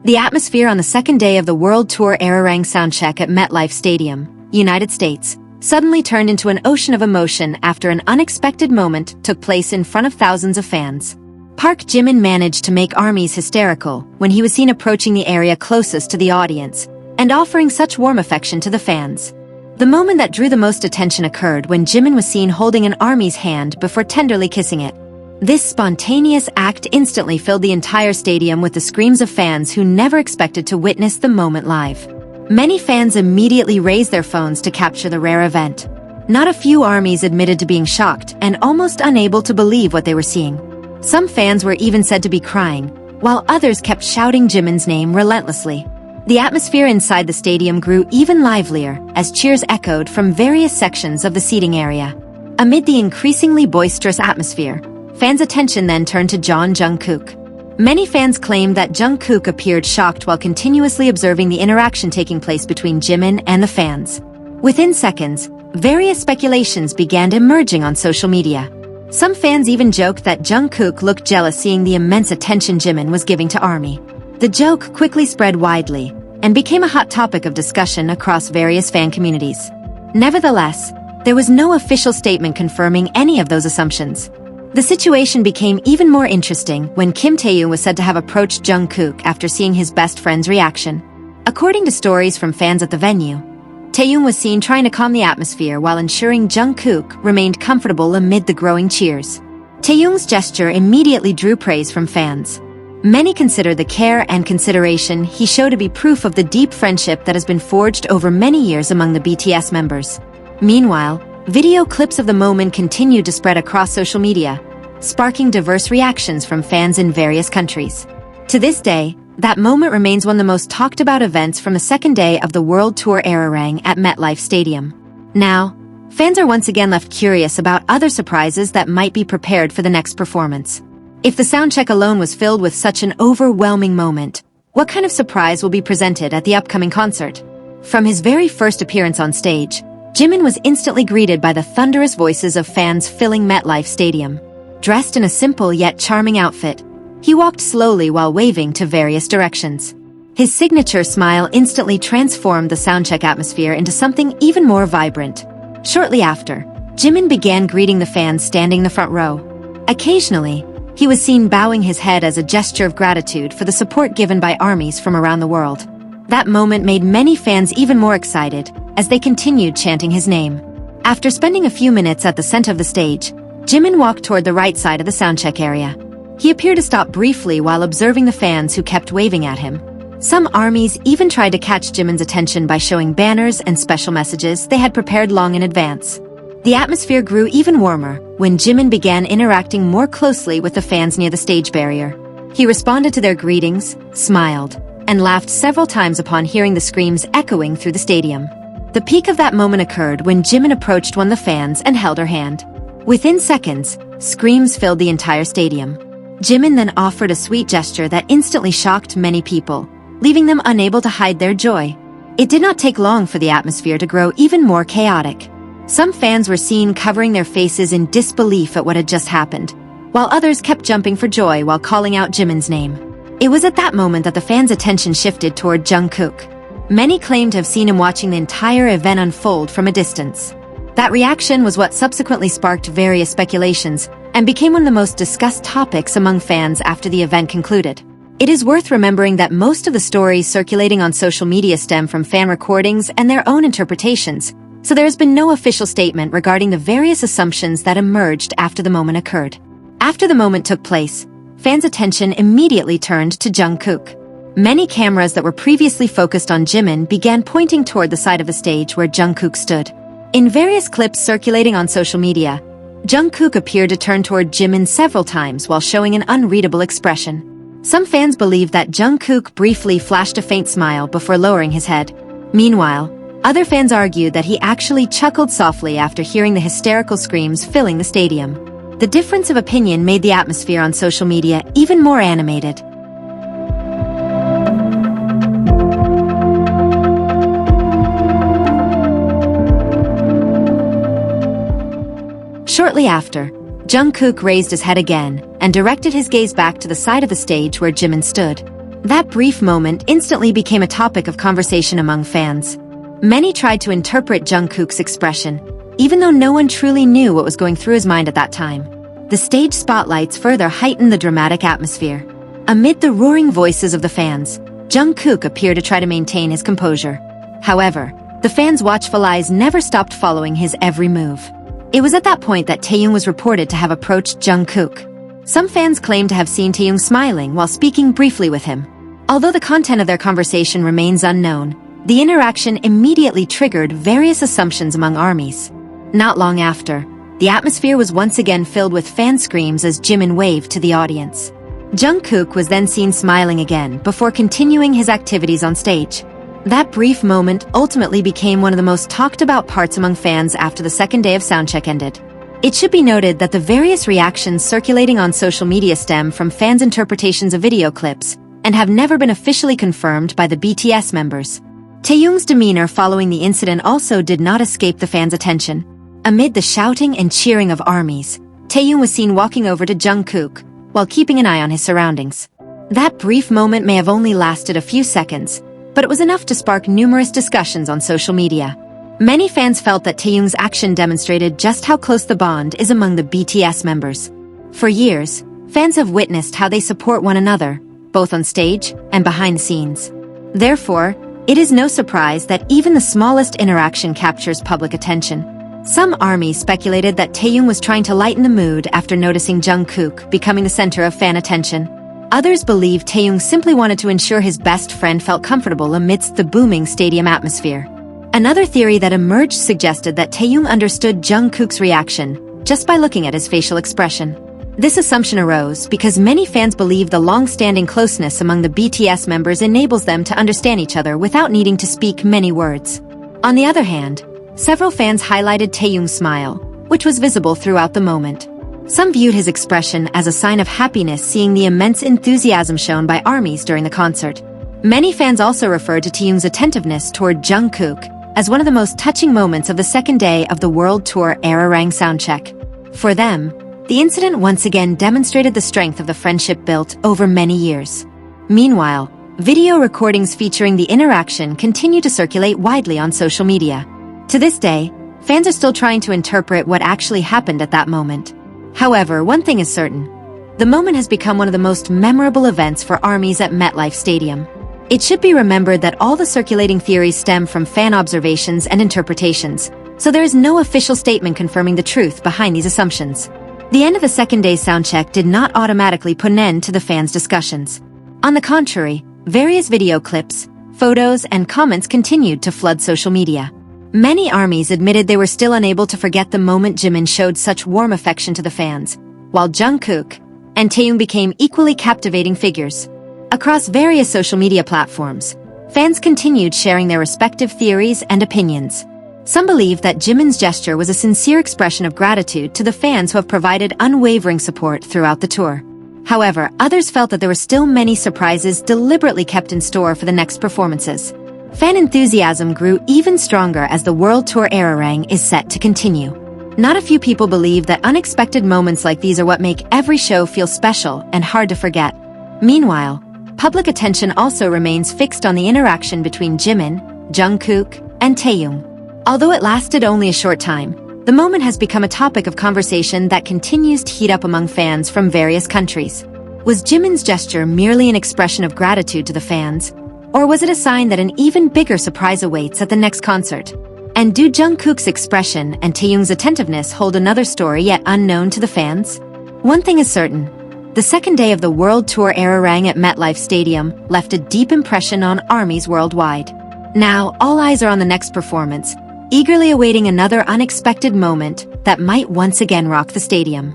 The atmosphere on the second day of the World Tour arirang Soundcheck at MetLife Stadium, United States, suddenly turned into an ocean of emotion after an unexpected moment took place in front of thousands of fans. Park Jimin managed to make armies hysterical when he was seen approaching the area closest to the audience and offering such warm affection to the fans. The moment that drew the most attention occurred when Jimin was seen holding an army's hand before tenderly kissing it. This spontaneous act instantly filled the entire stadium with the screams of fans who never expected to witness the moment live. Many fans immediately raised their phones to capture the rare event. Not a few armies admitted to being shocked and almost unable to believe what they were seeing. Some fans were even said to be crying, while others kept shouting Jimin's name relentlessly. The atmosphere inside the stadium grew even livelier as cheers echoed from various sections of the seating area. Amid the increasingly boisterous atmosphere, fans' attention then turned to Jungkook. Many fans claimed that Jungkook appeared shocked while continuously observing the interaction taking place between Jimin and the fans. Within seconds, various speculations began emerging on social media. Some fans even joked that Jungkook looked jealous seeing the immense attention Jimin was giving to ARMY. The joke quickly spread widely and became a hot topic of discussion across various fan communities. Nevertheless, there was no official statement confirming any of those assumptions. The situation became even more interesting when Taehyung was said to have approached Jungkook after seeing his best friend's reaction. According to stories from fans at the venue, Taehyung was seen trying to calm the atmosphere while ensuring Jungkook remained comfortable amid the growing cheers. Taehyung's gesture immediately drew praise from fans. Many consider the care and consideration he showed to be proof of the deep friendship that has been forged over many years among the BTS members. Meanwhile, video clips of the moment continued to spread across social media, sparking diverse reactions from fans in various countries. To this day, that moment remains one of the most talked about events from the second day of the World Tour arirang at MetLife Stadium. Now, fans are once again left curious about other surprises that might be prepared for the next performance. If the soundcheck alone was filled with such an overwhelming moment, what kind of surprise will be presented at the upcoming concert? From his very first appearance on stage, Jimin was instantly greeted by the thunderous voices of fans filling MetLife Stadium. Dressed in a simple yet charming outfit, he walked slowly while waving to various directions. His signature smile instantly transformed the soundcheck atmosphere into something even more vibrant. Shortly after, Jimin began greeting the fans standing in the front row. Occasionally, he was seen bowing his head as a gesture of gratitude for the support given by armies from around the world. That moment made many fans even more excited as they continued chanting his name. After spending a few minutes at the center of the stage, Jimin walked toward the right side of the soundcheck area. He appeared to stop briefly while observing the fans who kept waving at him. Some armies even tried to catch Jimin's attention by showing banners and special messages they had prepared long in advance. The atmosphere grew even warmer when Jimin began interacting more closely with the fans near the stage barrier. He responded to their greetings, smiled, and laughed several times upon hearing the screams echoing through the stadium. The peak of that moment occurred when Jimin approached one of the fans and held her hand. Within seconds, screams filled the entire stadium. Jimin then offered a sweet gesture that instantly shocked many people, leaving them unable to hide their joy. It did not take long for the atmosphere to grow even more chaotic. Some fans were seen covering their faces in disbelief at what had just happened, while others kept jumping for joy while calling out Jimin's name. It was at that moment that the fans' attention shifted toward Jungkook. Many claimed to have seen him watching the entire event unfold from a distance. That reaction was what subsequently sparked various speculations and became one of the most discussed topics among fans after the event concluded. It is worth remembering that most of the stories circulating on social media stem from fan recordings and their own interpretations, so there has been no official statement regarding the various assumptions that emerged after the moment occurred. After the moment took place, fans' attention immediately turned to Jungkook. Many cameras that were previously focused on Jimin began pointing toward the side of the stage where Jungkook stood. In various clips circulating on social media, Jungkook appeared to turn toward Jimin several times while showing an unreadable expression. Some fans believe that Jungkook briefly flashed a faint smile before lowering his head. Meanwhile, other fans argued that he actually chuckled softly after hearing the hysterical screams filling the stadium. The difference of opinion made the atmosphere on social media even more animated. Shortly after, Jungkook raised his head again and directed his gaze back to the side of the stage where Jimin stood. That brief moment instantly became a topic of conversation among fans. Many tried to interpret Jungkook's expression, even though no one truly knew what was going through his mind at that time. The stage spotlights further heightened the dramatic atmosphere. Amid the roaring voices of the fans, Jungkook appeared to try to maintain his composure. However, the fans' watchful eyes never stopped following his every move. It was at that point that Taehyung was reported to have approached Jungkook. Some fans claim to have seen Taehyung smiling while speaking briefly with him. Although the content of their conversation remains unknown, the interaction immediately triggered various assumptions among ARMYs. Not long after, the atmosphere was once again filled with fan screams as Jimin waved to the audience. Jungkook was then seen smiling again before continuing his activities on stage. That brief moment ultimately became one of the most talked about parts among fans after the second day of Soundcheck ended. It should be noted that the various reactions circulating on social media stem from fans' interpretations of video clips and have never been officially confirmed by the BTS members. Taehyung's demeanor following the incident also did not escape the fans' attention. Amid the shouting and cheering of ARMYs, Taehyung was seen walking over to Jungkook while keeping an eye on his surroundings. That brief moment may have only lasted a few seconds, but it was enough to spark numerous discussions on social media. Many fans felt that Taehyung's action demonstrated just how close the bond is among the BTS members. For years, fans have witnessed how they support one another, both on stage and behind the scenes. Therefore, it is no surprise that even the smallest interaction captures public attention. Some ARMYs speculated that Taehyung was trying to lighten the mood after noticing Jungkook becoming the center of fan attention. Others believe Taehyung simply wanted to ensure his best friend felt comfortable amidst the booming stadium atmosphere. Another theory that emerged suggested that Taehyung understood Jungkook's reaction just by looking at his facial expression. This assumption arose because many fans believe the long-standing closeness among the BTS members enables them to understand each other without needing to speak many words. On the other hand, several fans highlighted Taehyung's smile, which was visible throughout the moment. Some viewed his expression as a sign of happiness, seeing the immense enthusiasm shown by ARMYs during the concert. Many fans also referred to Taehyung's attentiveness toward Jungkook as one of the most touching moments of the second day of the World Tour Arirang Soundcheck. For them, the incident once again demonstrated the strength of the friendship built over many years. Meanwhile, video recordings featuring the interaction continue to circulate widely on social media. To this day, fans are still trying to interpret what actually happened at that moment. However, one thing is certain. The moment has become one of the most memorable events for ARMYs at MetLife Stadium. It should be remembered that all the circulating theories stem from fan observations and interpretations, so there is no official statement confirming the truth behind these assumptions. The end of the second day's soundcheck did not automatically put an end to the fans' discussions. On the contrary, various video clips, photos, and comments continued to flood social media. Many ARMYs admitted they were still unable to forget the moment Jimin showed such warm affection to the fans, while Jungkook and Taehyung became equally captivating figures. Across various social media platforms, fans continued sharing their respective theories and opinions. Some believe that Jimin's gesture was a sincere expression of gratitude to the fans who have provided unwavering support throughout the tour. However, others felt that there were still many surprises deliberately kept in store for the next performances. Fan enthusiasm grew even stronger as the World Tour Arirang is set to continue. Not a few people believe that unexpected moments like these are what make every show feel special and hard to forget. Meanwhile, public attention also remains fixed on the interaction between Jimin, Jungkook, and Taehyung. Although it lasted only a short time, the moment has become a topic of conversation that continues to heat up among fans from various countries. Was Jimin's gesture merely an expression of gratitude to the fans, or was it a sign that an even bigger surprise awaits at the next concert? And do Jungkook's expression and Taehyung's attentiveness hold another story yet unknown to the fans? One thing is certain. The second day of the World Tour Arirang at MetLife Stadium left a deep impression on ARMYs worldwide. Now, all eyes are on the next performance, eagerly awaiting another unexpected moment that might once again rock the stadium.